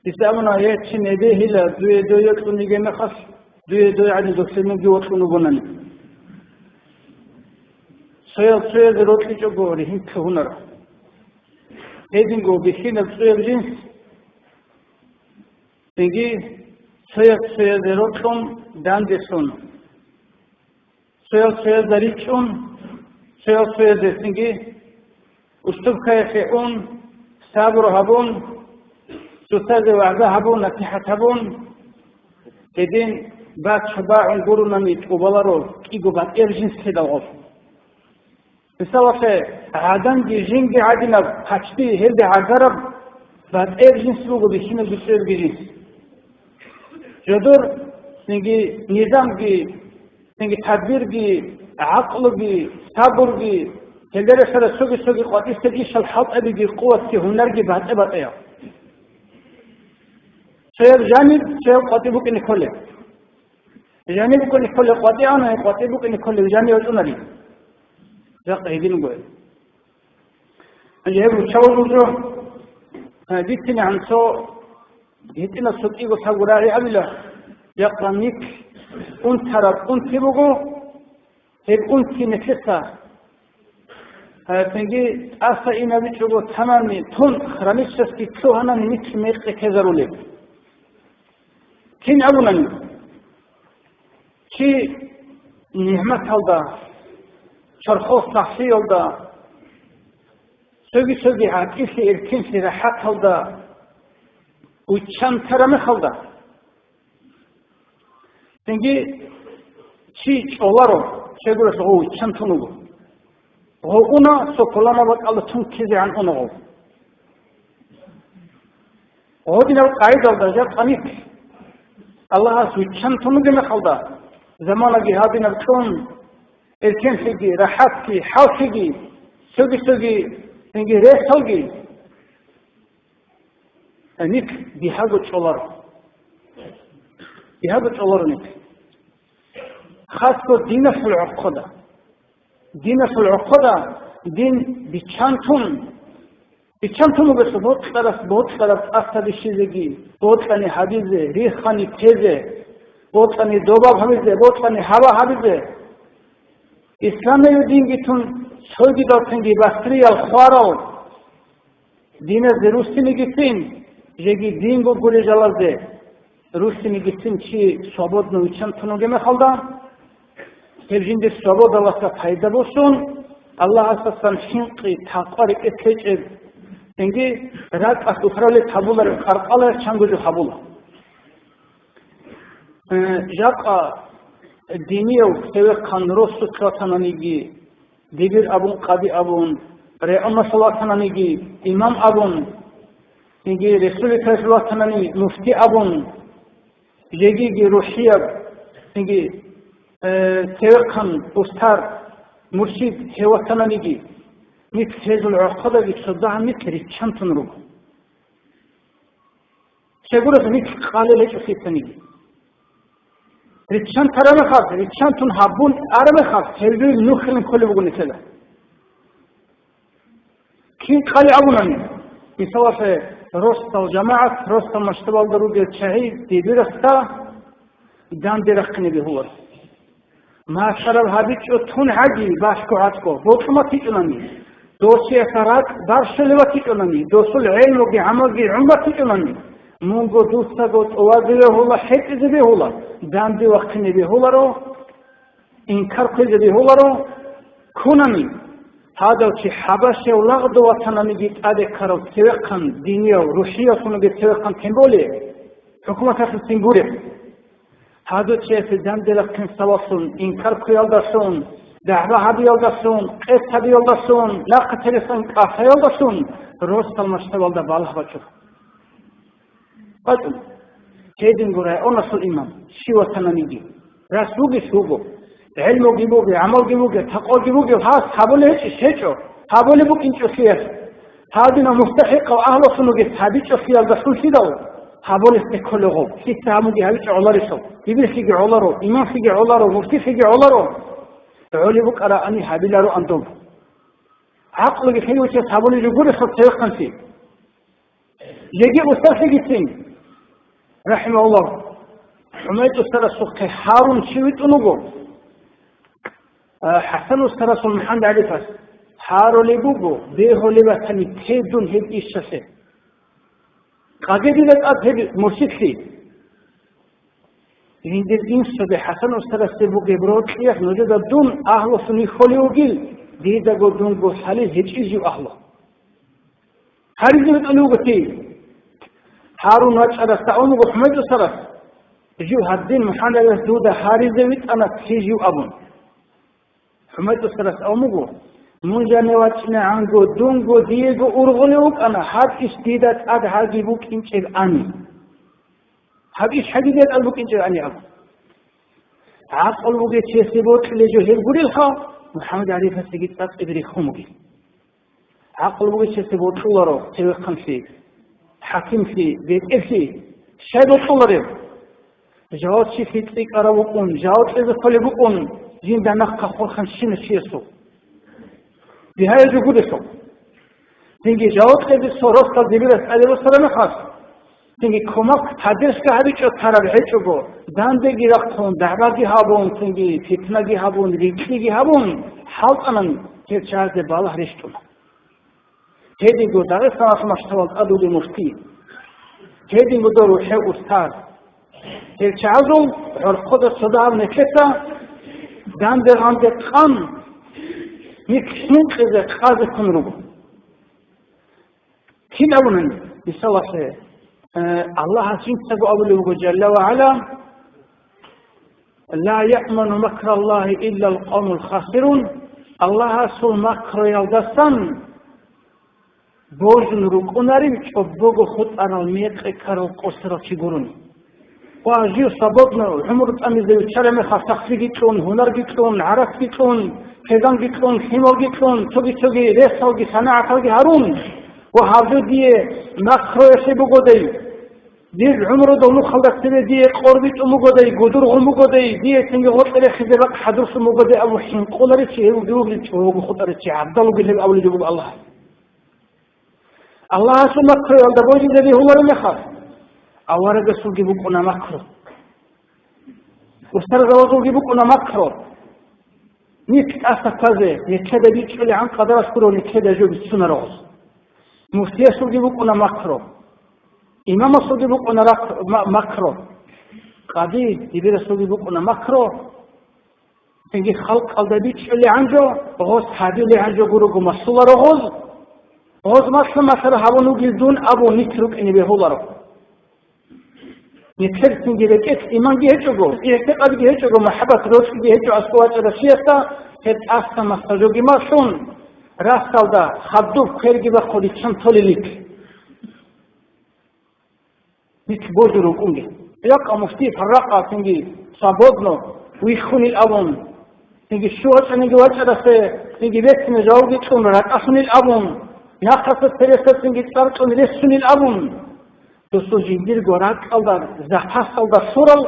İslam'ın ayetçi nedehiyle düye tunigeme khas düye adi doksenin giwotunu bonan soya rotli chogori hin khunar edin go bihin soya jins tingi soya rotlum dan deson soya darichun soya desingi ustub khayfun sabr habun سوساد وعده هبون نصيحة هبون كدين بعد شباع نقولنا ميت وبلارو كيجو بعد إرجين سيدا غوف بسوا في عدن دي جينجي عدنا حشتي هلدي عقرب بعد إرجين سلوكو بيشينا بيشير بيجين جدور نيجي نظام جي نيجي تدبير جي عقل جي صبر جي هلدي سر سوقي قاتي سجي شلحط أبي جي قوة كي هنر جي بعد أبطيا شير جانب شير قاتبوك نكله جانبك نكله قاتيانا قاتبوك نكله جانب وزنري جاء يدين قوي أجيب شاورو ديتني عن سو ديتنا سوتي وساغوراري أبلا يقرنيك أنترب أنتبوغو هيك أنت نفسها تنجي أسا إنا بيشوغو تمامي تون خراميشس كي تسوهنا نيك ميق كذرولي كين أولاً شيء نعمة هذا شرخوص صحي هذا سوي عاكسي الكنسي راحت هذا وشان ترمي هذا تنجي شيء أولارو شيء يقول هو شان تنوغو هو أنا سكولنا بق الله تنكذي عن أنغو هو دينا القاعدة هذا جاب قنيك الله سويتشان تنجم خلدا زمان جهادنا بكون الكن سجي راحت كي حاول سجي سجي نجي ريح سجي نيك بيهاجو تشولر نيك خاصة دين في العقدة دين بچانتون بس बहुत طرف افتاد شیزگی बहुत کنی حدیثه ریخ کنی تیزه बहुत کنی دوباب همیزه बहुत کنی هوا همیزه اسلام دین گیتون سوگی دارتنگی بستری الخوارو دین از روستی نگیتین جگی دین گو گوری جلازه روستی نگیتین چی صحبت نوچانتونو گمه خالدا هرجینده صحبت الله سا پایده بوشون الله اساسان شنقی تاقاری اتلیج إنجي رات أسفرالي تابولا خرقالة شانجوجو حبولا جاقا دينيو سوى كان روسو كراتانانيجي ديبير أبون قادي أبون رئيما صلاتانانيجي إمام أبون إنجي رسولي صلاتاناني مفتي أبون يجي روحية إنجي سوى كان أستار مرشد هواتانانيجي ميت هذا العقدة بتصدع ميت ريتشان تنرو شغورة ميت قالة ليش أسيتني ريتشان ترى مخاف ريتشان تنهبون أرى مخاف هذول نخل كل بقول نسلا كين قال أولاني يسوى في رست الجماعة رست المشتبه ضروري الشهيد تبرستا دام درخني بهور ما شرب هذيك تون عادي باشكو عاتكو بوتماتي إلاني دوسي أثرات دارشلواتي كلامي دوسل علم وجي عمل جي عمرتي كلامي مونغو دوستا قط أوازيه الله حيت إذا الله دام دي وقتني به الله رو إنكار كذا به الله رو كونامي هذا شيء حبشة ولغد وطنامي جيت أدي كارو توقن دينية وروحية كنا جيت توقن تنبولي حكومة تنبولي هذا شيء في دام دي لكن سواسون إنكار كيال دارسون دعوة هذه يلدسون قصة هذه يلدسون لا قتلسون قصة يلدسون روست المشتبه ده بالله بشوف قد كيدين قرأ أنص الإمام شو تنانيجي رسوله شوبه علمه جيبوه عمل جيبوه تقوى جيبوه هاس حبله شيء هابله بوك إنشو سير هذه مستحق وأهل سنوجت هذه شخصية الرسول شدوا هابون استكلهم سيستهموا بهذه علارسهم يبي فيك علارو إمام فيك علارو مفتي فيك علارو علي بك أرى أني هابيلارو أنتم عقل بخير وشيء هابون يقول الصدق خمسين يجي أستاذ جيتين رحمه الله حميد أستاذ السوق هارون شويت أنوجو حسن أستاذ محمد علي فاس هارو لبوجو بيه لبتني تهدون هد إيشسه قاعدين نتأكد مرشدي عند الإنس بحسن أستاذ سبوق برود خير نجد دون أهل سني خليوجيل ديدا قدون قصالي هج إجيو أهله هاري زمت ألوغتي هارون أشهد استعمل محمد أستاذ جو هدين محمد يسودا هاري زمت أنا تيجيو أبون محمد أستاذ أمغو من جانواتنا عنو دونغو ديغو أرغلوك أنا هاد إستيدات أد هاجي بوك إنشير أني هاد إيش حديدات ألبوك إنشير أني أبو عقل بوكي تيسيبوك لجو هلقوري الها محمد علي فسيقيت تاك إبري خموكي عقل بوكي تيسيبوك طولارو تيوخن فيه حاكم فيه بيت إفيه شايدو طولارو جاوت شي فيتريك أرابوكون جاوت إذا فلبوكون جين داناق خورخن شين شيسو بهاي جوجودسو تيجي جاوت كده سورس كديبرس عليه السلام خاص تيجي كمك حدث كهذي شو ترى بحيثه دانده جيركتون دعوة هابون تيجي فتنة هابون ريكي هابون حال أنا كيرشاد بالله ريشتون هذي جو دارس أنا مشتغل أدود مفتي هذي جو دارو حي أستاذ كيرشادو عرقد الصدام نكتا دانده عند قام يكشمن كذا خازق كنروب كل أولاً بصلاة الله عزيز تقو أوله جل وعلا لا يأمن مكر الله إلا القوم الخاسرون الله سول مكر يلدستان بوجن ركونارين شبوغو خط أنا الميق إكارو قصر تيقولون واجيو صببنا عمر أميزي وشرم خاصخي جيتون هنر جيتون عرف جيتون كذا جيتون خيمر جيتون توجي رسالة صناعة هارون وهذا دي مكر يشبه قدي دي عمر دونو خلق تبي دي قربت أمو قدي قدر أمو قدي دي تنجي غطري خذلك حدرس أمو قدي أبو حين قولري شيء ودوب لتشوه خطري شيء عبد الله قال أول جواب الله الله سو مكر يلدبوجي ذي هو المخاف أورد سوق بكونا مكر واسترد وزوج بكونا مكر نيك أستفزه نكذا بيتشلي عن قدر أشكره نكذا جو بالسنة روز مفتي سوق بكونا مكر إمام سوق بكونا مكر قاضي يبير سوق بكونا مكر تيجي خلق قلبي بيتشلي عنجو غوز هذي اللي عنجو جروج مسؤول روز غوز مثلا هابو نجدون أبو نترك إني بهولارو نكثر تنجيلك إيمان جهتشو اعتقاد جهتشو محبة روش جهتشو أسقوات رسيستا هت أستا مستجوجي ماشون راستال دا خدوب خيرجي بخودي تشنطليلك نك بوجرو كونجي يقع مفتي فرقة تنجي صابودنو ويخوني الأبون تنجي شوات تنجي وجه رسي تنجي بيت نجاوجي تكون رأسني الأبون يقص الترسة تنجي تاركون لسني الأبون دوستو جيدير گورات قلدر زحاس قلدر سورل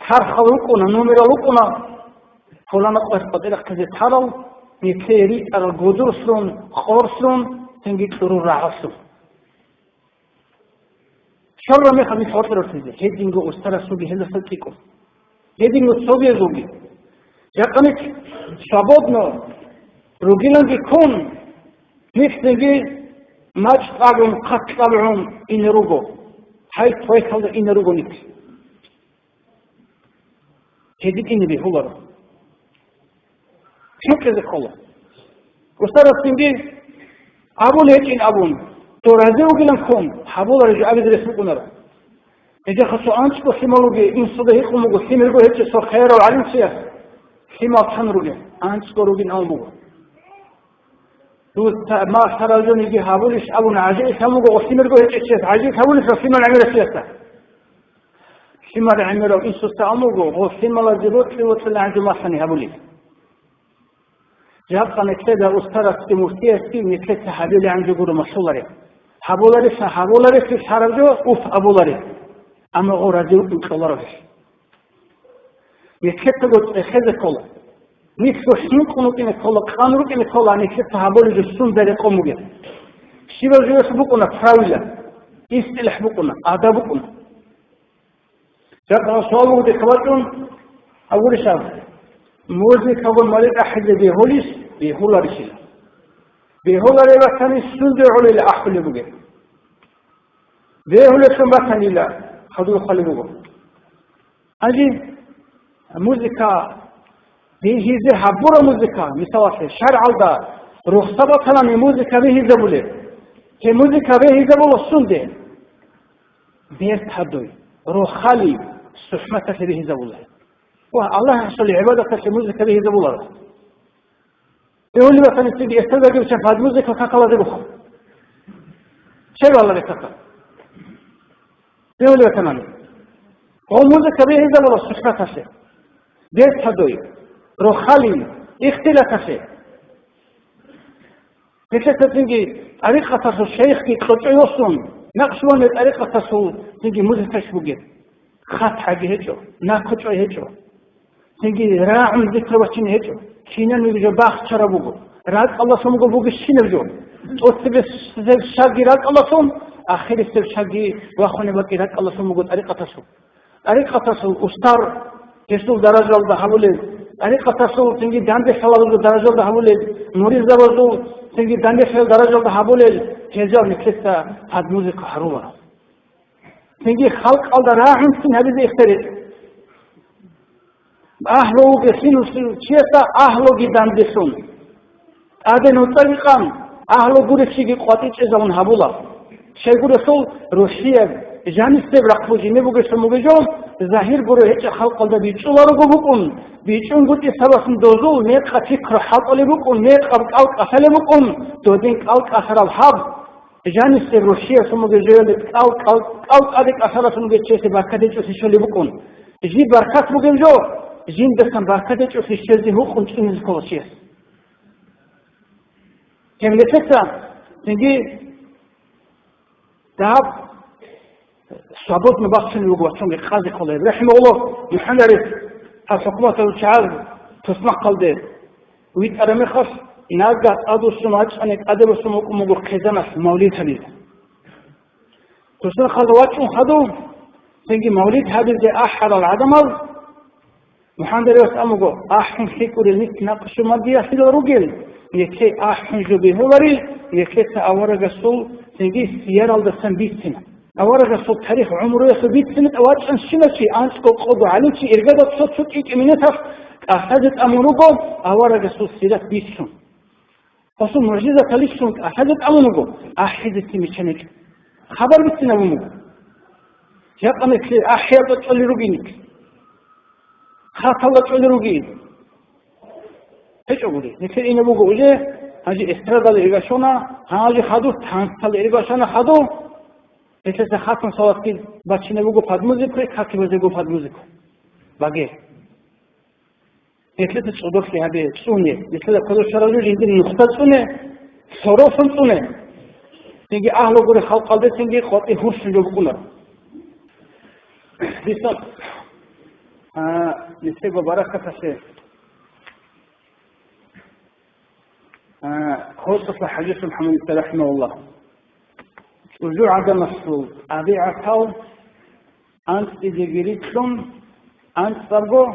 هر خلوقنا نومرلوقنا فلان قص بدل كذا تحرل يكيري الجودرسون خورسون تنجي ترور راسو شر ما خميس خاطر رسيده هيدينغو استرا سوبي هلا سلكيكو هيدينغو سوبي زوبي يقنك شابودنا روجيلانجي كون نيكتنجي ماج طابعهم قط طابعهم إن رجو هاي تويك هذا إن رجو نك هديك إن بيهولر شو كذا خلا وصار السنجي أبون هيك إن أبون ترازي وقلنا كون حبول رجع أبد رسمكنا را إذا خصو أنت كسيمالوجي إن صدقه كم وقسيم رجو هيك صار خير وعلم سير سيما كان رجع أنت كروجين أمور ما صار اليوم يجي هابولش أبون عجيب هم وقسيم رجو هيك شيء عجيب هابولش رسيم العمل سياسة سيما العمل إن صدق أمور وقسيم الله جبوت لي وصل عند ما صني هابولي جابقا نكتدا أسترس تمورتيستي نكتدا حبيلي عن جبور مشولاري حبولاري في شارجو أوف أبولاري أما غورادي وكلارش نكتدا قلت خذ كولا نكتدا شنو كنو كنا كولا كانوا كنا كولا نكتدا حبولي جسون داري قوموجي شيبا جوش بكونا فراولا إستلح بكونا أدب بكونا جابقا سوالو دي كباتون أول شاب موزيك أول مريض أحد بيهوليس بيهولاريش بيهولاري بثاني سند على الأحول بوجه بيهوليس بثاني لا خذوا خلي بوجه أجي موزيكا بيهي زي حبورة موزيكا مثلا شرع الله روح سبتنا من موزيكا بيهي زبولة هي موزيكا بيهي زبولة سند بيت حدوي روح خالي سحمة بيهي زبولة والله يحصل عبادة في الموسيقى به زبولة يقول لي مثلا تيجي استاذ شاف هذه الموسيقى كاكلا ذبوها شيء والله بكاكا يقول لي مثلا هو الموسيقى به زبولة سحمة شيء بيت حدوي روخالي اختلاف شيء كيف تيجي طريقة الشيخ كي تطلع يوصل نقشون طريقة تيجي موسيقى شبوجي خط حاجة هيجو ناقش هيجو تيجي راعم ذكر وشين هيجو شينا نيجو باخ شربوجو راد الله سمجو بوج الشين رجو توتبس شاقي راد الله سم آخر السب شاقي واخوني بقي راد الله سمجو طريقة تسو أستار يسوع درجة الله حولي طريقة تسو تيجي داندي حلال درجة الله حولي نوري زبردو تيجي داندي حلال درجة الله حولي هزار نكسة هاد موسيقى حروبة تيجي خلق الله راعم سن هذه اخترت أهلو بسينو شيئا أهلو جدان دسون أدنو طريقا أهلو قرشي قطيش زمن هبولا شيء قرصول روسيا جانس تبرق فوجي نبغى سموجون ظاهر قرو هيك خلق الله بيجوا لارو بكون بيجون قلت سباسن دوزول نيت خفيك رحاط على بكون نيت أوك أخلي بكون تودين أوك أخر الحب جانس روسيا سموجون أوك أديك أخر سموجون شيء بركة شيء شو بكون جي بركات بكون جين دستن بركة في الشيء هو خنش من الكوشيس كم لفتة تيجي ذهب صابوت مباشر يوجواتهم لخازي قليل رحمه الله يحنرف الحكومة الشعب تسمع قلده ويت أرمي خاص ناقة أدو سماج أنك أدب سموك مغور خزانة مولد هذه تسمع خذوات هذو تيجي مولد هذه زي أحد العدم محمد رئيس أمغو أحن فكر النت ناقش مادية في الرجل يكي أحن جبه وري يكي تأورج السول تيجي سيارة الدسم بيت سنة أورج السول تاريخ عمره يخبيت سنة أواج أن شيء أنسكو قضوا عليه شيء إرجاد صوت شو إيك منتها أحدث أمرجو أورج السول سيرة بيت سن فصل معجزة تليش سن أحدث أمرجو أحدث تمشينك خبر بيت سنة بمو يبقى مثل أحياء بتقول رجينك خاطر تقولروجي ايش اقولي نكسر إنه بقوله هذه استراد الإرجاشنا هذه خدو تانسل الإرجاشنا خدو مثل خاتم صوت كي بچینه بگو پد موزیک خاکی بگو پد موزیک باقی مثل تصدق في هذه سونة مثل كذا شرائع جديدة نقطة سونة صراف سونة تيجي أهل وقول خلق قلبي تيجي خاطئ هوش جو بقوله بيسات نسيب بركة شيء خصوص حديث محمد رحمه الله رجوع عدم الصوت أبي عطاو أنت تجيريتهم أنت ترجو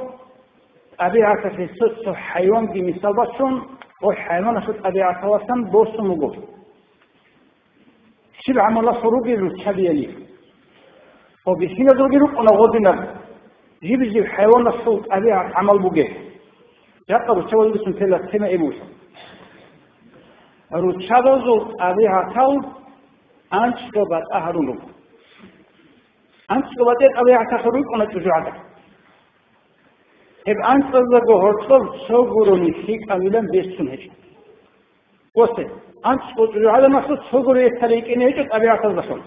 أبي عطا في صوت حيوان بمثابتهم والحيوان صوت أبي عطاو سن دوست مجو شبع عمل صروجي رتشبي لي وبيشين زوجي روك أنا غودنا جيب حيوان الصوت أبي عمل بوجه جاء رتشبي بسم الله سمع إبوس رتشبي زوج أبي عطاو أنت كبات أهرونو أنت كبات أبي عطاو أنا تجوعك إب أنت تزوج هرتل سوغروني فيك أميلان بيستون وسه أنت تقول على ما صوت سوغر يتريك إنه يجت أبي عطاو بسون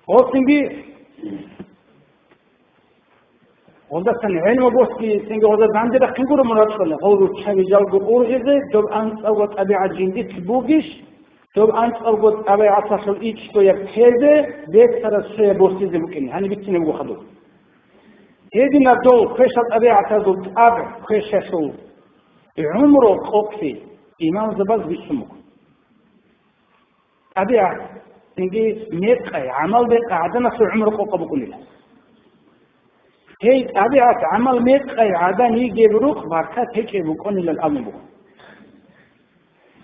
وسنجي غدا سن علم بوسكي سنگ غدا داندر خنگور مراد کنه غورو چوی جالگو اورجه دوب انت اوت طبیعت جندی تبوگیش دوب انت اوت طبیعت اصل ایچ تو یک پیده بیت سر سه بوسکی زمکنی هنی بیتینه بگو خدو هیدی ندو خشت طبیعت دو اب خششو عمره قوقفی ایمان زباز بیشمو طبیعت سنگی میقای عمل بیقای عدم اصل عمره قوقف بکنی هي طبيعة عمل ميقاي عدن يجي بروخ بركات هيك بكوني للأمن بو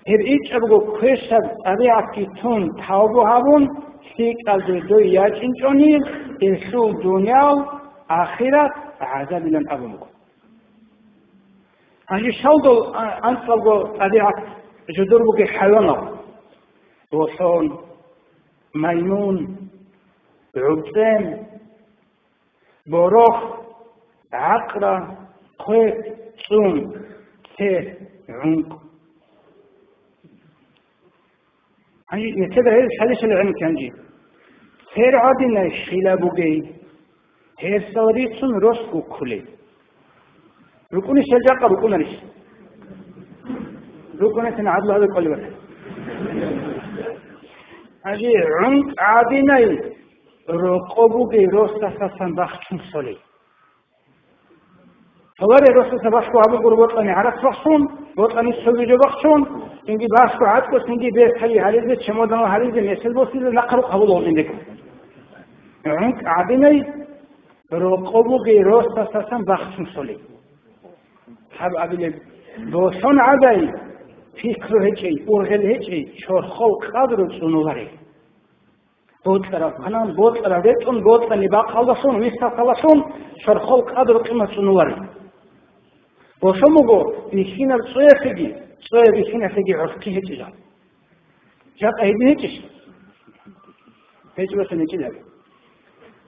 هر إيش أبغو كيشة طبيعة كيتون تاوبو هابون سيك الدو ياجين جونيل إنسو دنيا آخرة عذاب للأمن بو هنجي شالدو أنصلغو طبيعة جدور بو حيوانا وصون ميمون عبدين بروخ عقرة قوت صوم تيه عنق يعني كده هي الحديث اللي عندك عندي هير عادنا خلابوجي هير سوريتون روسكو كولي ركوني شجاقة ركونا ليش ركونا تنعدل هذا كل وقت هذه عنق عادنا رقابوجي روستا سان بخشون سولي فواري روستا سباشكو عبو قربوط لاني عرق بخشون بوط لاني سويجو بخشون انجي باشكو عدكو سنجي بيت حلي حليزي چمودانو حليزي نسل بوسيزي نقرو قبولون اندكو عنك عديني رقابوجي روستا سان بخشون سولي حب عبيلي بوشون عدي فكرو هيجي ورغل هيجي شورخو قادرو سنواري بود طرف منام بود طرف ديتون بود طرف باق خلصون ويستا خلصون شرخول قدر قيمة سنواري وشموغو بيشينا بصوية فيجي صوية بيشينا فيجي عرفكي هيتجا جاب ايدي هيتش هيتش بس نيجي لك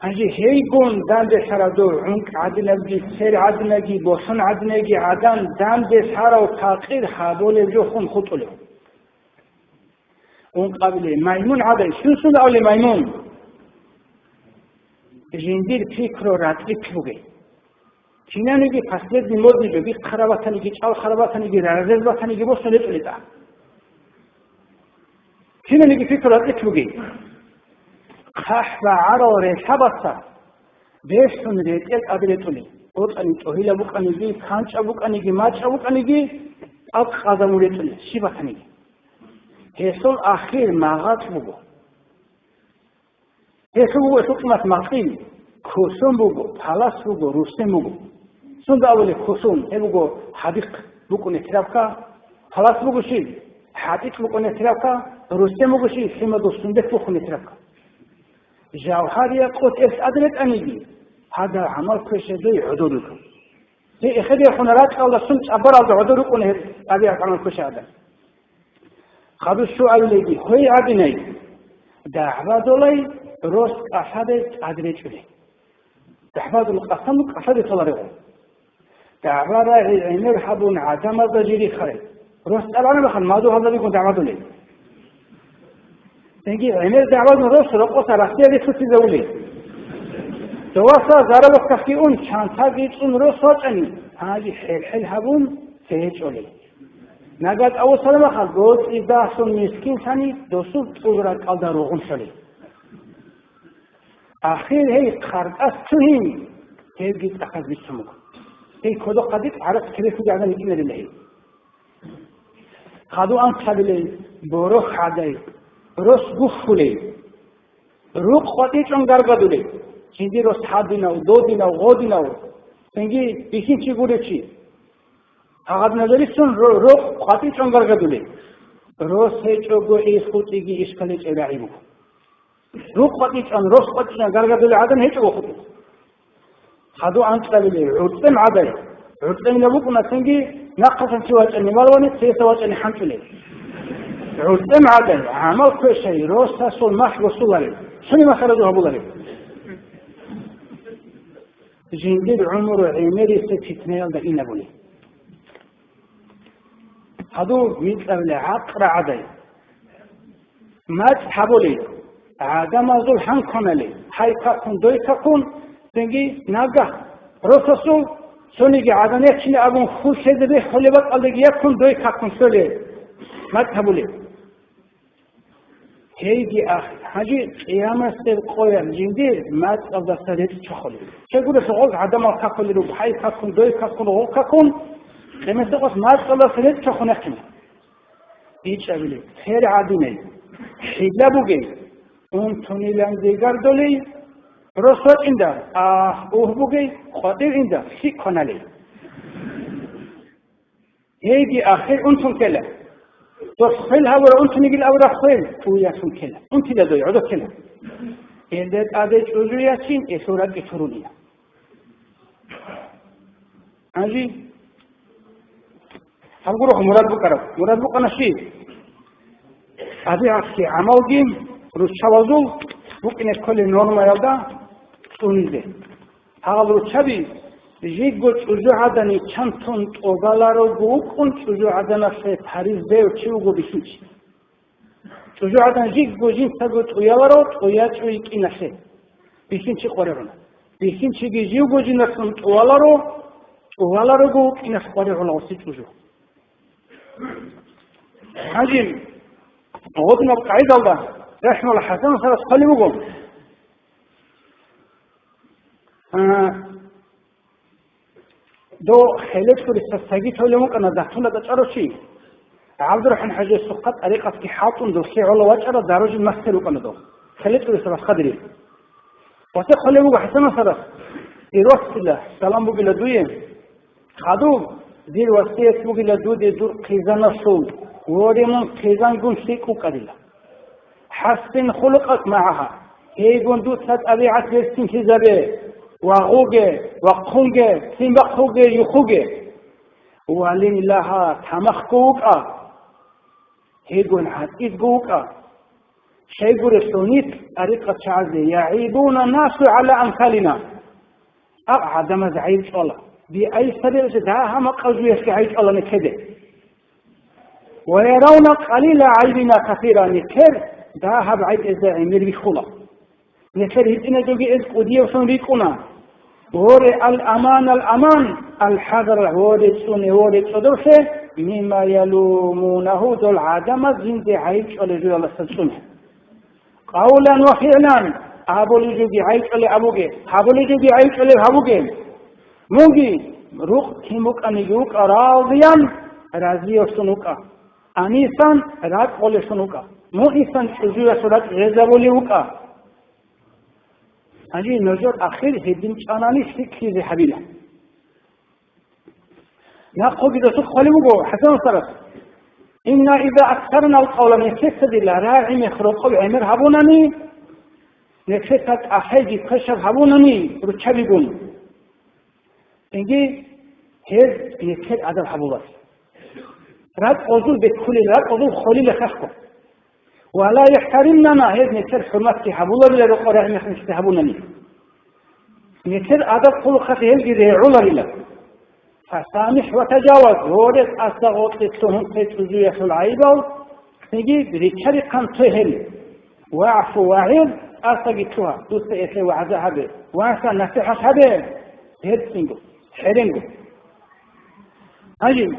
انجي هيقون دان دي سارا دو عنك عدنجي سير عدنجي بوشن عدنجي عدن دان دي سارا وتاقير حابولي جو خون خطولي اون قبله ميمون عادي شو اول ميمون جندير فكرو راتلك بوگي چینا نگی فصلت نیمود نیجو بی خرابات نگی چال خرابات نگی رازز بات نگی بو سنت لیتا چینا نگی فکر راتلك بوگي خاش و عرار شباسا بیشتون ریتل ادریتونی اوت انی توهیلا بوک انگی خانچ ابوک انگی ماچ ابوک انگی اق خازموریتونی شیبات نگی هيسول أخير ماغات بوجو هيسول بوجو سوكمات مقيم كوسون بوجو حلاس بوجو روسين بوجو سون داولي كوسون هي بوجو حديق بوجو نترابكا حلاس بوجو شيء حديق بوجو نترابكا روسين بوجو شيء سيما دو سندك بوجو نترابكا جوهرية قوت إس أدنت أنيجي هذا عمل كشدي حدودكم هي إخدي خنرات أو سنت أبرز حدودكم هذه أبي عمل كشادة خذوا السؤال الذي هو عدني دعوة دولي روس أحد أدريج له دعوة القسم أحد صلره دعوة عينير حبون عدم الضجيري خير روس أنا بخل ما دو هذا بيكون دعوة دولي تنجي عينير دعوة روس رقص رختي هذه ستي دولي دواسا زارب التفكيرون كان تاجيتون روس وجني هذه حل حبون سيج ولي نجد أول سلام خال قلت إذا سن مسكين ثاني دوسو تقولك على دروغن شلي آخر هي خارج أستهم هي جيت أخذ بيسموك هي كده قديت عرفت كيف جانا نكمل لله خدوا أنت خلي بروح عداي روس بوفلي روح قديت عن غرقدولي هندي روس حدنا ودودنا وغودنا تنجي بيشين شيء قولي شيء أغاد نظريسون روح قاتي چونگر گدولی روح سيچوگو إيس خوتيگي إشكاليچ إلعيبو روح قاتي چون روح قاتي چونگر گدولی عدن هيچوگو خوتو خدو عنك قبلي عدتم عدل عدتم نبوكو نسنگي نقصا سواج أني مالواني سيسواج أني حمتلي عدتم عدل عمل كل شيء روح ساسول مح وصولاري شنو ما خرجوها بولاري جندير عمر عيميري ستتنيال دا إنا بولي هذو مثل عقر عدي ما تحبولي عدم أزول حنكم لي حي كون دوي كون تنجي ناقة رسوسو سونيجي عدنية كنا أبون خوشة ده خليبات ألقي يكون دوي كاكون سولي ما تقبلي هيجي أخي حاجي قيامة سير قوية جندير ما تقبل سريت تخلي شغل سوق عدم كاكون لو بحي كاكون دوي كاكون هو كاكون لما تقص ما تقبل سريت تخون أحكي إيش أقولي خير عاديني حيلا بوجي أنتوني لانزيجار دولي رسول إندا أوه بوجي خاطر إندا في كنالي هيجي آخر أنتم كلا تصخلها ولا أنتم يجي الأوراق خيل وياسون كلا أنت لا دوي عدو كلا إذا أديت أجرياتين إسورات إسرونية أجي أقوله مراد بكرة مراد بكرة شيء أبي أحكي عمل جيم روشوازول ممكن كل نورما يلدا تونده هذا روشبي جيجول تجو عدني چنتون توغالارو بوكون تجو عدنا في باريس بيو تشوغو بيشوش تجو عدن جيجو جين تجو تويالارو توياتو يكينشه بيشين چي قررون بيشين چي جيجو جين نسون توغالارو بو كينش قررون وسي تجو حاجم غضنا بقعيد الله رحمه الله حسن خلاص خلي بقوم دو خيلت كل السجيت هو اللي ممكن أدخل هذا تشارشي عبد الرحمن حاجة سقط طريقة في حاطن دو سي على وجه دارج المسكر وكنا دو خيلت كل السبب خدري وتخلي بقى حسن خلاص يروح الله سلام بقول دويه خدو دير وسيط بقول دو دي دور قيزان الصول وريمون قيزان قوم سيكو قديلا حسن خلقك معها هي قندو تات أبيعت بيستين كذبه وغوغه وقونغه سيمبخوغه يخوغه ولين لها تمخكوغه هي قن حديث قوغه شيء قرسونيت أريقة شعزي يعيبون الناس على أمثالنا عدم زعيب الله بأي سبيل داها مقصود يسعيد الله نكده ويرون قليل عيبنا كثيرا نكر داها بعيد إذا عمر بخلا نكر هدنا دوغي إذ قدية وصنريكونا هوري الأمان الحذر هوري سوني هوري صدوشه مما يلومونه دول عدم زند عيب على جوال الله سلسونه قولا وفعلا أبولي جوغي عيب على أبوغي أبولي جوغي عيب على أبوغي موغي روح كيموك أنيوك راضيا راضي وصنوكا أنيسان رات قولي صنوكا مؤنسان حجوية صورت غزابولي وكا أجي نجور أخير هدين شاناني سكي ذي حبيلة ناقو بدا تخولي وقو حسن صرف إنا إذا أكثرنا القول نكسد لراعي مخروقو عمر هبونني نكسد أحيجي كشف هبونني رتشبيقون إنجي هيد نكسد عدد حبوبات رد أوزول بكل رد أوزول خولي لخشكو ولا يحترمنا هيد نكسد حرمتي حبوبة بلا رقرع مخنشت هبونني نكسد عدد خلقة هيد جذي علا بلا فسامح وتجاوز هورد أستغوط لتهم تتوزيح العيبة نجي بريكشري قنطهل وعفو وعيد أستغيتها دوست إيسي وعزها به وعسى نصيحة به هيد سنجو حرنجو أجل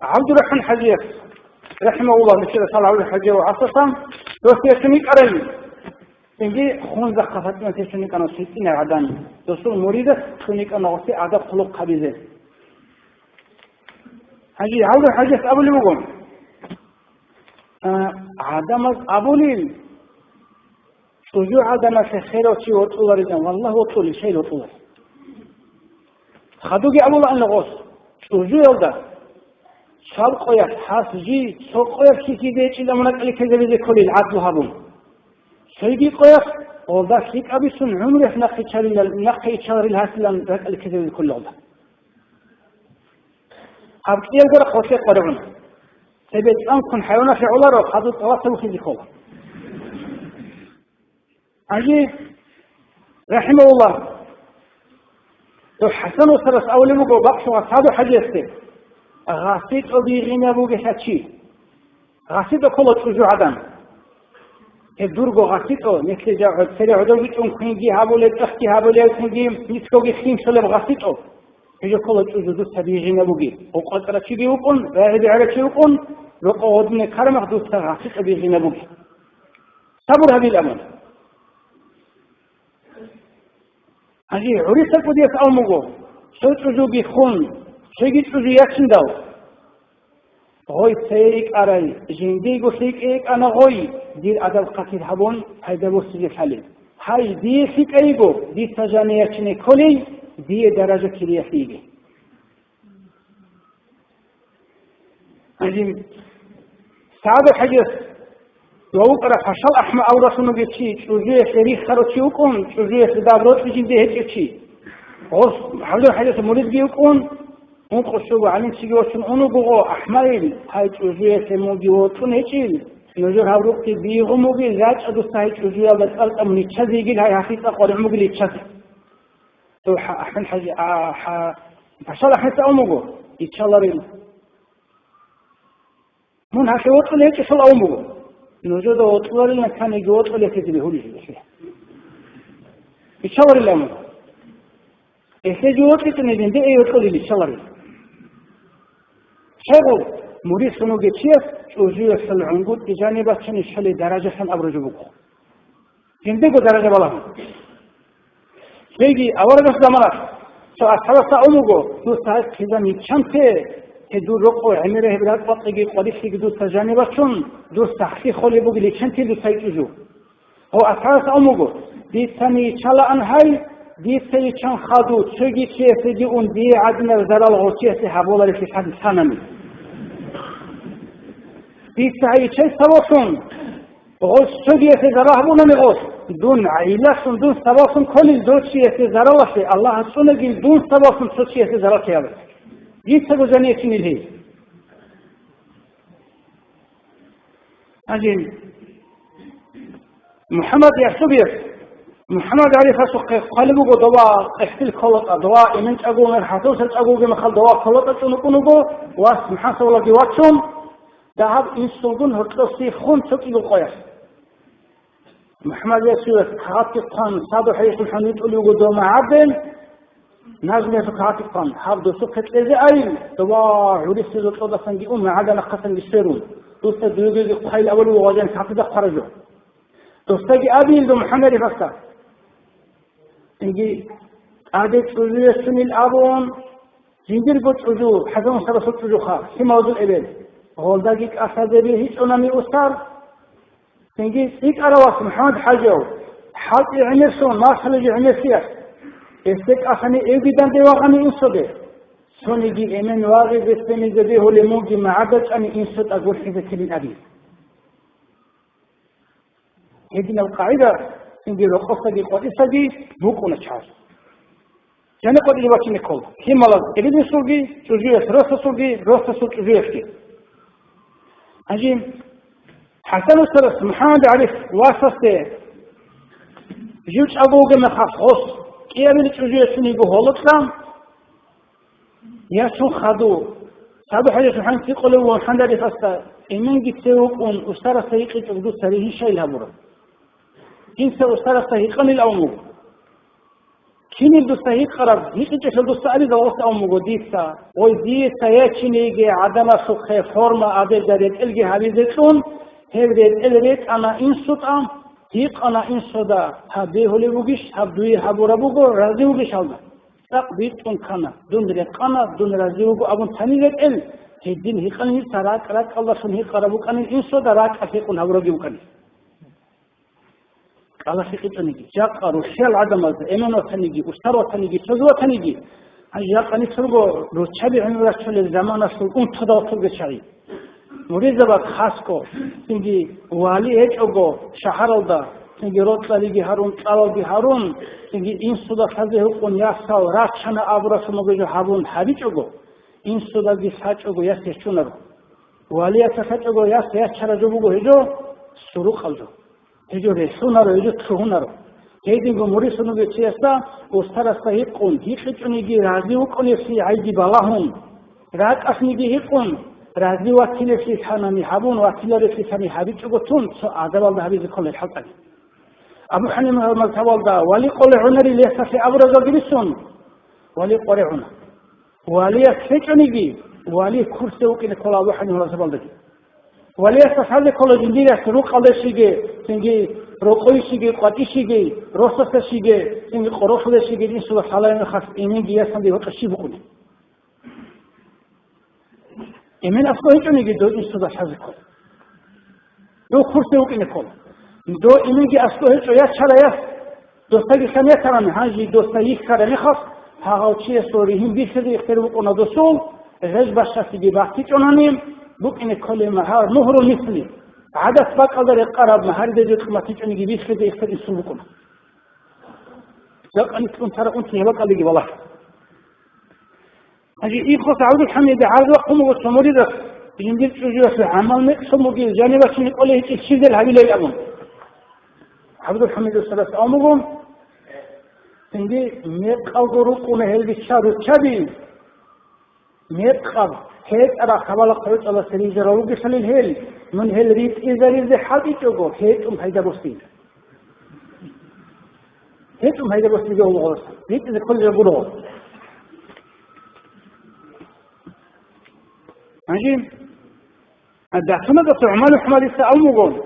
عبد الرحمن حجير رحمه الله نشير صلى الله عليه حجير وعصصا دوست يسميك أرأي إنجي خون زخفت من تشنيك أنا سيتين عداني دوستو مريدة تشنيك أنا وسي عدد خلق خبيزة هجي عبد الحجير أبو اللي بقوم عدم أبولي شجوع عدم في خير وشي وطول رجال والله وطول شيء وطول خدوكي أبو الله أن غوص شجوع يلدا شال قوية حاس جي سو قوية كيكي ديش إلا منك اللي كذب ذي كل العدل هبون سيدي قوية والله شيك أبي سن عمره نقي شاري الهاسلان ذاك اللي كذب ذي كل عدل أبكي يلقى قوسي قرعون سيبت أنكم حيونا في علا خذوا توصلوا في ذي كله أجي رحمه الله حسن وسرس أولي بقو بقشوا أصحابه حجيسته غاسيت أبي غينا بوغي شاتشي غاسيت كله تشجو عدن درگو غسیتو مثل جا سری عدوی چون کنگی هابوله تختی هابوله کنگی نیسکوگی خیم شلم غسیتو هجو کلا چوزو سبیعی نبوگی او قطره چی بیوکن راهدی عره چی بکن رو قادم کرم دوست غسیت سبیعی نبوگی صبر هذه الأمر هذه عريسة قديس أمغو شو تجو بخون شو تجو يكشن داو غوي سيك أراي جندي قصيك إيك أنا غوي دير أدب قتل حبون هيدا بوسجي حليل هاي دي سيك أيغو دي سجاني يكشني كولي دي درجة كلية فيجي هذه سعادة حجس ووقرا فشل احمد اورسونو گچی چوزی سری خرو چیوکون چوزی دابروت بجین ده هچی اوس حلو حدث مريض گیوکون اون قصو علم سیگوشن اونو بگو احمد های چوزی سمو گیوتون هچی نجور هاروق تی بیغو موگی زاج ادوستای چوزی بس امنی چزیگی های حقیقه قرع موگی چز تو احمد حاجی فشل احمد اومگو ایچالارین من هاشوت لهچ فل اومگو نوجود أطوال كان يجود ولا كذبه لي فيه. يشاور الأمر. إذا جود كتنين ده يطول لي يشاور. شغل مريض سنو جتيس وجوه العنقود بجانب عشان يشيل درجة عن أبرز بقى. جنده درجة بالله. بيجي أول بس دمار. شو أصلا أموجو دوستات كذا ميتشانته. دو رقو عمره برات بطقي قديسي دوست جانبشون دوست تحقیق خالی بگیری چند تی دوست هایجو او اساس اموگو دیتنی چلا انهای دیتی چند خادو چگی چیه دی اون دی عدم زلال غوچیه تی حبولاری فی حد سنمی دیتی چه سواسون غوچ چگی تی زلال بو نمیغوش دون عیلشون دون سواسون کلی دو چیه تی زلالشه الله سونگی دون سواسون چو چیه تی زلال کیابه جيت سجانية كنيلهي أجين محمد يحسبير محمد عليه فسق قلبه دواء احتل خلط دواء إمنت أقول من حسوس أقول بمخل دواء خلط تنقنقو واس محاسب الله جواتهم ذهب إنسلون هرتلسي خون تقيل القياس محمد يسوع حاطط قان صادو حيث الحمد يقول دوما عبد نازل في كاتقان حافظ سكت إذا أين دواء عريس الأوضة سنجي عدنا قسم بالسيرون دوست دوجي القحيل الأول وواجهن كاتب خرجوا دوستي أبي لو محمد فسا نجي عادة سوريا سن الأبون زنجر قط عجو حزم سرسط عجو خا في موضوع إبل هول دقيق أسد به هيك أنامي أستار نجي هيك أرواس محمد حجو حاط عمرسون ما خلج عمرسيا استك أخني إيجدان دواغني إنسده سونيجي إمن واغي بستني جديه لموجي معبد أن إنسد أقول حيث كلين أبي هذه القاعدة إنجي رقصة دي قديسة دي بوكونا تشعر جانا قد يواتي نقول هي ملاد إبن سوغي تجوية رأس سوغي رأس سوغي تجوية أجيم حسن السرس محمد عرف واسسته جوش أبوغي مخاف غص كيامل تجوية سنيقو هولوكسام يا شو خدو سابو حاجة سبحانه تقولوا وحنا دي فاستا إيمان جتسوكم أستار سيقي تقدو سريه شاي لهبورا إنسا أستار سيقان الأمور كين الدو سيق قرب هيك تشل دو سألي دو وسط أمو ديسا ويديسا ياتشينيجي عدم سخي فورما عدد داريت إلجي هابيزتون هبريت إلريت أنا إنسوت أم هيق أنا إنسودا هبيه لبوغيش هبدوي هبورا بوغو رازي وغيش هالما تقبيت كن كنا دون دريت كنا دون رازي وغو أبون تانيزت إل هيدين هيقاني سراك راك الله سن هيق قربوك أن إنسودا راك أفيقون هبورا بيوكاني الله سيقتنيجي جاك روشيل عدم هذا إيمانه تنيجي أستره تنيجي تزوه تنيجي هجاك أني سرقو روشابي عمره شل الزمان سرقون تداو سرق شعي مريض بعد خاصكو تنجي والي هيك أجو شهر الدا تنجي روت لليجي هارون طالبي هارون تنجي إن صدا خزه هكون ياساو راتشنا أبرس مغجو هارون حبيج أجو إن صدا جسات أجو ياسيشونر والي أسفت أجو ياسيشرا جبوجو هجو سرق خلجو هجو رسونارو هجو تخونارو هيدينغو مريسونو بيتشيستا أسترا سهيقون هيقتنيجي رازيو كوني في عيدي بالاهم راك أسنيجي هيقون رازی وکیل فیتانی هبون وکیل فیتانی هبی چه گفتون عدوال ده هبیز کل الحق علی ابو حنیفه مذهب ده ولی قل عنری لیسا فی ابرز دیسون ولی قرعنا ولی فیچونیگی ولی کرسی وکیل کل ابو حنیفه مذهب ده ولی اساس کل جندیره سرو قلشیگه سنگی روقیشیگه قطیشیگه روسسشیگه سنگی قروفدشیگه این سو حالای خاص ایمن گیاسن دی وقتی بکنه ایمن افکاری چونیگه دو این سو حاضر کن دو کرسی وکیل کل دو ایمن گی افکاری چویا چرایه دوستی سمیه ترانه هنجی دوستی کاری خاص هاوچی سوریهم بیشتری اختیار بکنه دوستو رج باشی باقی چونانیم بوك كل مهار مهر مثلي عدد فقط در قرب مهار ده جت ما تيجي نجيب إيش كده يختار يسوقنا لو أنت كنت ترى أنت يبقى اللي والله أجي إيخو سعود الحميد عاد وقوم والسموري ده ينزل شجوا في عمل سموجي جانب عشان يقول هيك الشيء ده هبي لي أبون عبد الحميد الثلاث أمهم تنجي ميق أو دروقنا هل بالشار وتشبي ميق خب هيك أرا خبلا قريت الله سريج روج خليل هيل من هيل ريت إذا ريت حادي تجو هيك هيدا بستي هيك هيدا بستي جو غرس ريت إذا كل جبروه ماشي الدعسنا ده تعمل حمل السأمغون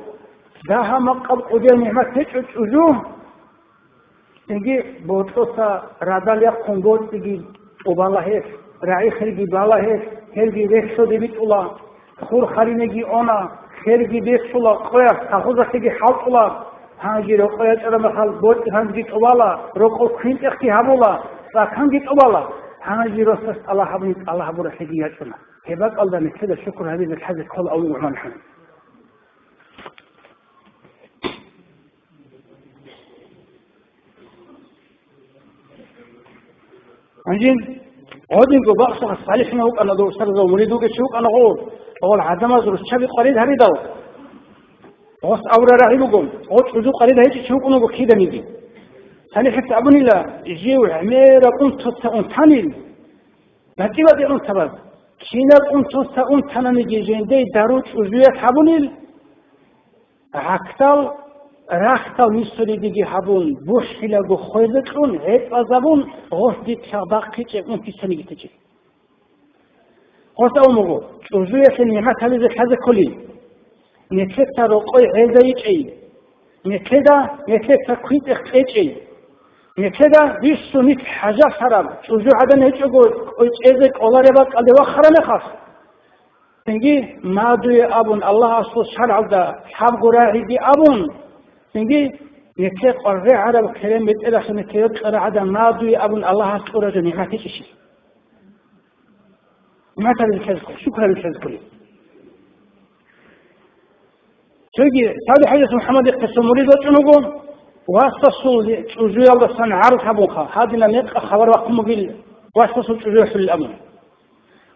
ده هم قبل قدير نعمة تجد وجوه تيجي بوتوسا رادال يقوم بوت تيجي وبالله هيك راعي خرجي بالله هيك خرجي بيخشوا دبيت الله خور خرينجي أنا خرجي بيخشوا قيا كخوزة تيجي حال الله هاجي رقية أنا مثل بوت هنجي توالا رقو خين إختي هبولا فهنجي توالا هاجي رصص الله حبيب الله حبور حجياتنا هبات الله نكتب الشكر هذه الحاجة كل أول وعمل حنا عجين عودين ببعض الصالحين هو أنا دو سر دو مريدو كشوك أنا أقول عدم أزور الشبي قريد هري دو بس أورا راعيبكم أقول شو قريد هيك شوك أنا بكيدا نيجي ثاني حتى أبني لا يجيو عميرة كنت تأنتني ما تبى ديرون سبب كينا كنت تأنتنا نيجي جندي داروت وزوية حبونيل عكتال راختال مستری دیگه هبون بوش خیلی خویدتون هیچ azabun غوث شاباقی چه اون پیشنی گیتی غوث اومگو وزویت نعمت هلیز حز کلی نکت تروقی عزایی چی نکت تکویت اختی چی نکت بیشتر نیت حجا سراب وزو عدن هیچ اگو عزک اولاری باق علی وخرن خاص تنگی مادوی ابون الله اصل شرع دا حب قراعی دی ابون تنجي يكيق الرع على الكلام بتقول عشان يكيق الرع ماضي أبن الله أذكر جميع ما فيش شيء ما تبي الحزق شكرا للحزق لي تيجي هذه حاجة محمد يقسم مريض وتنقوم واستصل وجوه الله سنة عرض حبوخا هذه نميق خبر وقم بال واستصل وجوه في الأمر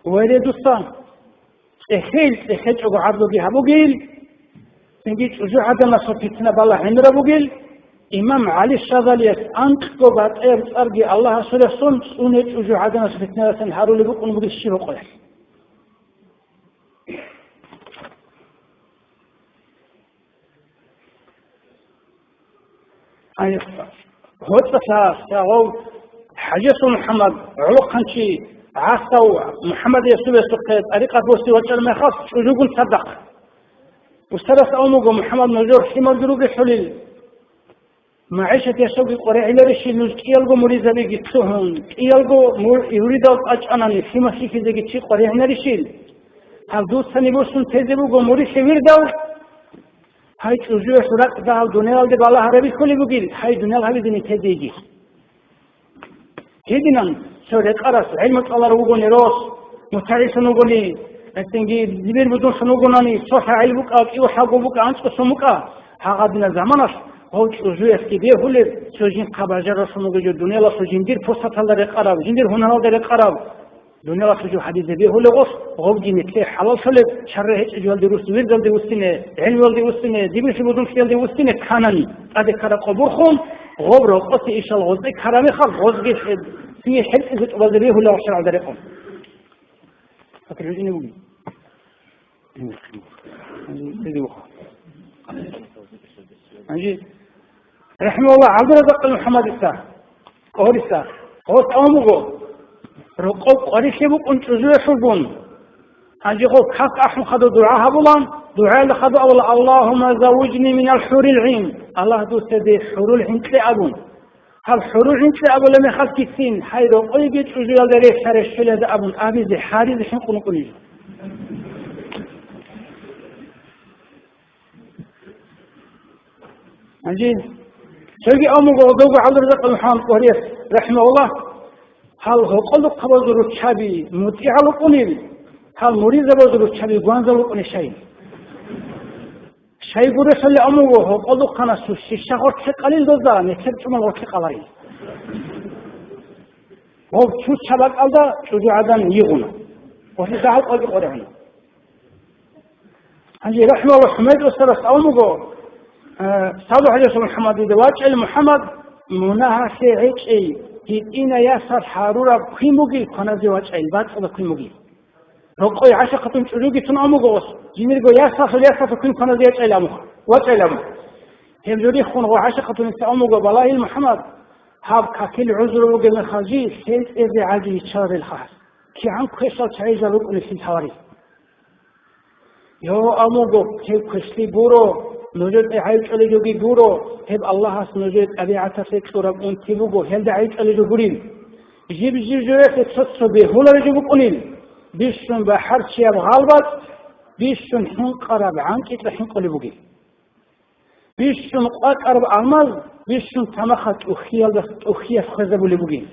ويريد الصان إخيل أبو عبد بها بقيل نجيت وجوه هذا الناس فتنة بالله عند ربوجيل إمام علي الشاذلي أنت قبض أرجع الله سورة صنع ونجيت وجوه هذا الناس فتنة سنحارو لبقون بدي الشيء وقله أي هو التساس يا حجس محمد علق هنشي عاصو محمد يسوع سقيت أريقة بوسي وجل ما يخص وجوه صدق وسترس أمه محمد نجور حمر دروب حليل معيشة يسوي قرية إلى رشي نوز كيالجو مريضة بيجتهم كيالجو يريد أن في مسيح ذي شيء قرية نرشيل هل دوس ثاني بوسون تزبوجو مريض شوير داو هاي تجوع سرق داو دنيا الدي بالله عربي كل بقول هاي دنيا هذه دنيا تزيجي هيدنا سورة قرص علم الله روجو نروس متعيس نقولي تنجي دبير بدون سنوغناني صح علبك أو إيوه حقوبك عنك سموك هذا زمانش هو جزء كبير هو اللي سجين قباجر سنوغ جو الدنيا لا سجين دير فرصة الله رقرب جندير هنا الله رقرب الدنيا لا سجوا حديث ذبيه هو اللي غص هو جيني كله حلال سلب شر هيك أجوال دروس ويرجل دوستينه علم وال دوستينه دبير في بدون خيال دوستينه كانني هذا كرا قبور خون غبر قصي إيش الغزء كرامي خل غزء في حل إذا تقبل ذبيه هو اللي عشر على درقهم فكرجيني بقول رحمه الله عبد الرزاق محمد الساه قهرسا قوت أمغو رقوق قريش يبوك أنت زوي حبون أنجي قوك حق أحم خدو دعاء هبولان دعاء لخدو أولا اللهم زوجني من الحور العين الله دو سدي حور العين تلي أبون هل حور العين تلي أبون لما خلق السين حي رقوي جيت زوي الدري شرش فلاد أبون أبي زي حاري زي حين قلن قلن أنجي سيدي أمغو دوغو عبد الرزاق محمد قهريس رحمه الله هل هقلق قبض رتشابي متيع لقنيل هل مريض قبض رتشابي قوانز لقني شيء شيء قرش اللي أمغو هقلق كان سوشي شغل قليل دوزا نكتب جمال وكي قلاري وهو شوش شبك ألدا شجو عدن يغونا وفي دعال قلق قرعنا أنجي رحمه الله حميد وسرس أمغو صادق حديث محمد دواج المحمد منها شيء هيئين ياسر حارورا قيموغي كنا زواج البات ولا قيموغي رقي عشقة تلوجي تناموغوس جميرغو ياسر كنا زواج الامو واتلامو هم جوري خون عشقة نساموغو بالله المحمد هاب كاكل عذر وجن خاجي سيد إذا عادي شار الخاص كي عن كيسات عايز رقم في الحواري يو أموغو كيف كسلي بورو نجد عيش على جوجي بورو هب الله هس نجد أبي عتسك سورة أنتبوغو هل عيش على جوجين جيب جوجة تصل به هلا رجوب قليل بيشون بحر شيء بغالبات بيشون حين قرب عنك إتحين قلبوجي بيشون قرب أعمال بيشون تمخت أخيال خزب لبوجي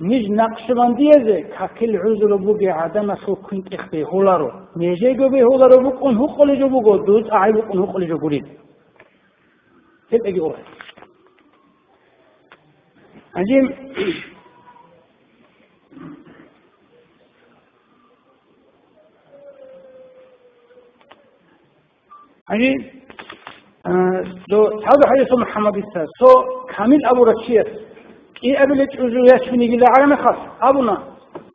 نج نقش بندیه کاکل عذر بوگی عدم سکون اخته هولارو نیجه گو به هولارو بکن هو خلیجو بگو دوز عیب بکن هو خلیجو برید هل اگه اوه انجیم دو هذا حديث محمد السادس سو كامل أبو رشيد إيه أبلج عزويات من يجي لعالم خاص أبونا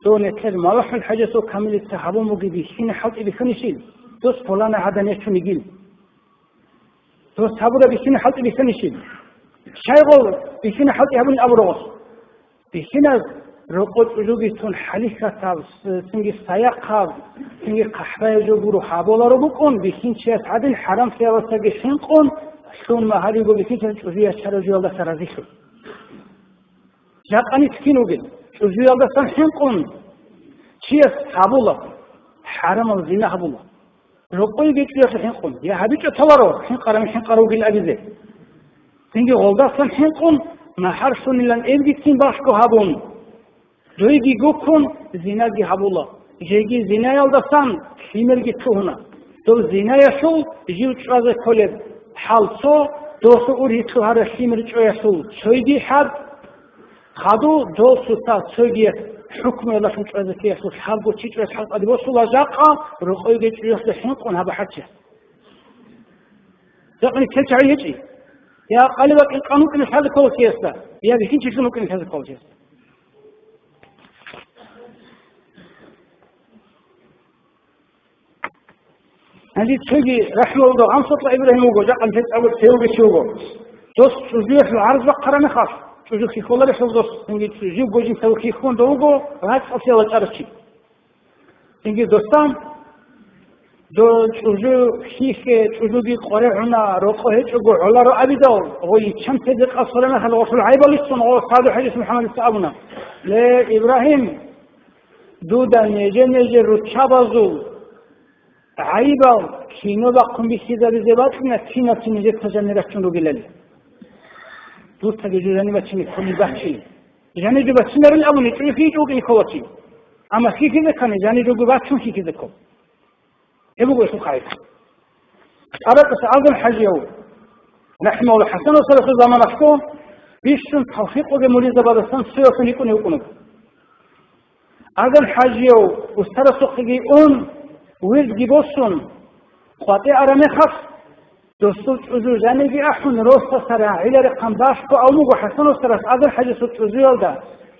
دون كلمة الله الحاجة سو كامل التحابو مجيبي حين حط بخنشيل دوس فلان هذا نيش نجيل دوس هابورا بحين حط بخنشيل شايغول بحين حط يهبون أبو رغص بحين رقود عزوبي تون حليقة تاب سنجي سياق سنجي قحبة جبورو حابولا ربكون بحين شيء عدل حرام سياسة بحين قون شلون ما هذي يقول بحين عزويات شرجي الله سرزيخ جاءني تكينوجل شو زي الله سامحين قوم شيء حابولا حرام الزنا حابولا رقي بيت يا سامحين قوم يا حبيبي تلارو حين قرام حين قارو جل أبيزه تيجي غلطة سامحين قوم ما حرصون إلا إن بيتين باشكو هابون جوي جيجوكم زنا جي حابولا جيجي زنا يالدا سام خيمر جتوهنا تو زنا يشو جيو تراز كولب حالسو دوسو أوري توهار خيمر جويسو شوي دي حد خادو دو سوتا سوجي حكم الله في الأذكى يسوع حلقو تيجي حلق أدي وصل جاقة رقي جت يصلحين قن هذا حكي تقني كل شيء يجي يا قلبك القانون كن هذا كل شيء يستا يا بيكين شيء ممكن هذا كل شيء هذه تيجي رحمه الله عن صوت إبراهيم وجاء أن تتأول تيوجي شوجو دوس تزيح العرض بقرن خاص شو في خلال حفظ إنجي تجيب جوجين توكي خون دوغو وهات أصيل الأرشي إنجي دوستان دو شو خيخ شو دي قرعنا رقه شو على رأبي دو هو يشم تدق أصلنا هل وصل عيب لسون هو صادق حديث محمد السابنا لإبراهيم دودا نيجي رتشابازو عيبا كينو بقوم بسيدا بزباتنا كينا تنجي تجنراتون رجلالي دوست تجربني بتشني كل بحشي يعني جو بتشني الأول تعرفي جو كي أما في كذا كان يعني جو بتشون في كذا كم يبغوا يسوق خايف أردت أسأل الحجيو نحن ولا حسن وصل في زمان أشكو بيشون توفيق وجمولي زبادستان سياسي يكونوا هذا الحجيو وستر سوقي ويرد جبوسون قاطع أرمي خاص دوستوش عزو زنگی احون روست سر عیل رقم داشت کو آموزش حسن و سرس آدم حجی سوت عزویل دا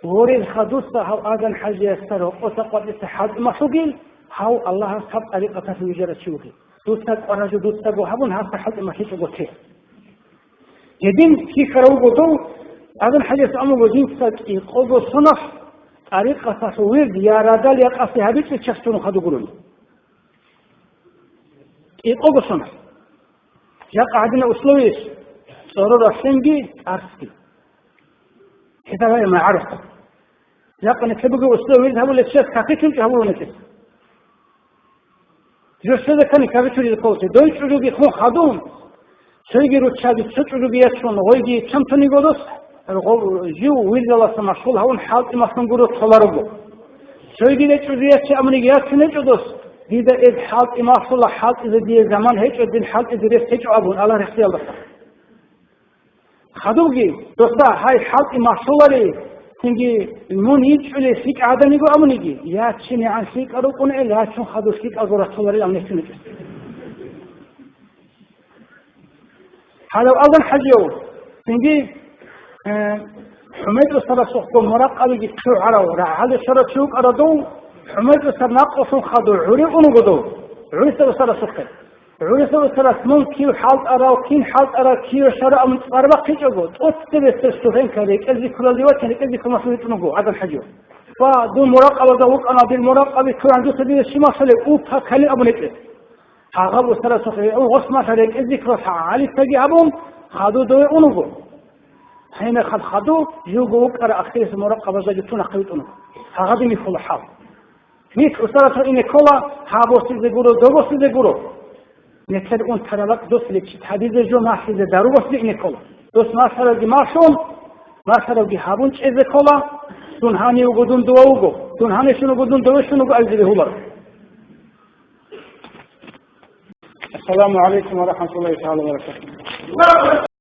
ورید خدوست ها آدم حجی سر و قطع قطع حد مسوگیل هاو الله سب طريقة في وجرة شوكي دوستك أرجو دوستك وهبون هذا حد ما شيء تقوله يدين في كراو قدو هذا الحديث أمر وجين سك يقول صنف طريقة تصوير يا رجال يا قصي هذيك الشخصون خدوا قولون يقول صنف يا قاعدين أسلوبيش صاروا راسنجي أرسل هذا ما عرف يا قن كبقوا أسلوبيش هقول لك شيء كاتيكم هقول لك جسد كان كابتشري الكوسة دويش رجوبي خون خدوم شيء روتشادي تشربي يسون ويجي كم تاني قدوس جو ويل الله سماشول هون حال إماسون قدوس خلاربو شيء دي تشربي يسون أمريكا يسون قدوس ديدا إذ حال إماسول حال إذا دي زمان هيك الدين حال إذا ريس هيك أبون الله رحيل الله خدوجي دوستا هاي حال إماسول لي تيجي من يجعل فيك عادة نيجو أمونيجي يا تشيني عن فيك أروقون إلا شون خدو فيك أزورة خلاري أم نحتنك هذا أول حاجة تيجي حميد السر سوق مراقبة يكشو عراو راح هذا السر شوك أردو حميد السر ناقص خدو عري أنقدو عري السر سوق عري السر ثمن كيو حال أراو كين حال أرا كيو شر أم أربع كيجو أستبت تستوفين كذي كذي كل الوقت كذي كل مسؤولية نقو هذا الحاجة فدون مراقبة ذوق أنا بالمراقبة كل عنده سبيل الشمال سلك أوبها كلي أبنك هاغب وسر سوقي أو غص ما شريك الذكر علي تجي أبوم خدوا دوي أنقو حين خدوا يوجو كرا أخيس مراقبة زجتون قويت أنقو هاغب يفعل حال ميت وسر إن كلا هابوس يزجورو دوبوس يزجورو نكتر أن ترى لك دوس لك حديث جو ما حيز دارو بس إن كلا دوس ما شر دي ماشون ما شر دي هابونش إذا كلا دون هاني وجودون دووجو دون هاني شنو وجودون دوو شنو قال هو السلام عليكم ورحمة الله تعالى وبركاته.